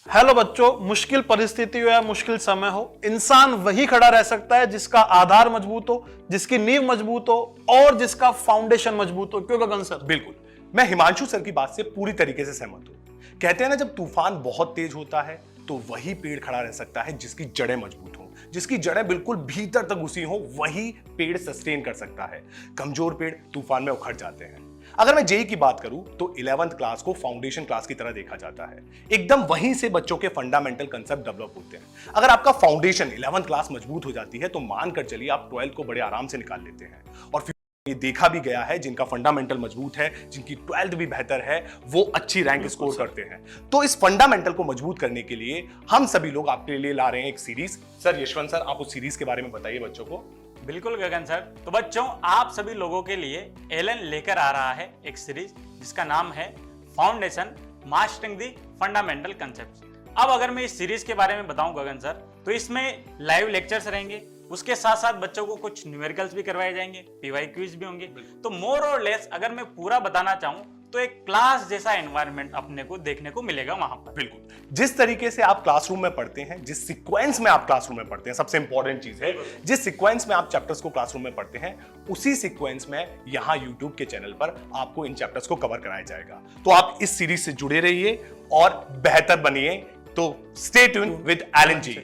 Hello बच्चों, मुश्किल परिस्थिति हो या मुश्किल समय हो, इंसान वही खड़ा रह सकता है जिसका आधार मजबूत हो, जिसकी नींव मजबूत हो और जिसका फाउंडेशन मजबूत हो। क्यों गगन सर? बिल्कुल, मैं हिमांशु सर की बात से पूरी तरीके से सहमत हूं। कहते हैं ना, जब तूफान बहुत तेज होता है तो वही पेड़ खड़ा रह सकता है जिसकी जड़ें मजबूत हो, जिसकी जड़ें बिल्कुल भीतर तक घुसी हो, वही पेड़ सस्टेन कर सकता है। कमजोर पेड़ तूफान में उखड़ जाते हैं। अगर मैं जेई की बात करूं तो 11th क्लास को फाउंडेशन क्लास की तरह देखा जाता है। एकदम वहीं से बच्चों के फंडामेंटल कंसेप्ट डेवलप होते हैं। अगर आपका फाउंडेशन 11th क्लास मजबूत हो जाती है तो मानकर चलिए आप 12th को बड़े आराम से निकाल लेते हैं। और फिर ये देखा भी गया है, जिनका फंडामेंटल मजबूत है, जिनकी 12th भी बेहतर है, वो अच्छी रैंक स्कोर करते हैं। तो इस फंडामेंटल को मजबूत करने के लिए हम सभी लोग आपके लिए ला रहे हैं एक सीरीज। सर यशवंत सर, आप उस सीरीज के बारे में बताइए बच्चों को। बिल्कुल गगन सर। तो बच्चों, आप सभी लोगों के लिए एलन लेकर आ रहा है एक सीरीज जिसका नाम है फाउंडेशन मास्टरिंग दी फंडामेंटल कंसेप्ट्स। अब अगर मैं इस सीरीज के बारे में बताऊं गगन सर, तो इसमें लाइव लेक्चर्स रहेंगे, उसके साथ साथ बच्चों को कुछ न्यूमेरिकल्स भी करवाए जाएंगे, पीवाई क्विज भी होंगे। तो मोर और लेस अगर मैं पूरा बताना चाहूं तो एक क्लास जैसा एनवायरनमेंट अपने को देखने को मिलेगा वहां पर। बिल्कुल, जिस तरीके से आप क्लासरूम में पढ़ते हैं, जिस सीक्वेंस में आप क्लासरूम में पढ़ते हैं, सबसे इंपॉर्टेंट चीज है, जिस सीक्वेंस में आप चैप्टर्स को क्लासरूम में पढ़ते हैं, उसी सीक्वेंस में यहां यूट्यूब के चैनल पर आपको इन चैप्टर्स को कवर कराया जाएगा। तो आप इस सीरीज से जुड़े रहिए और बेहतर बनिए। तो stay tune with Allen ji.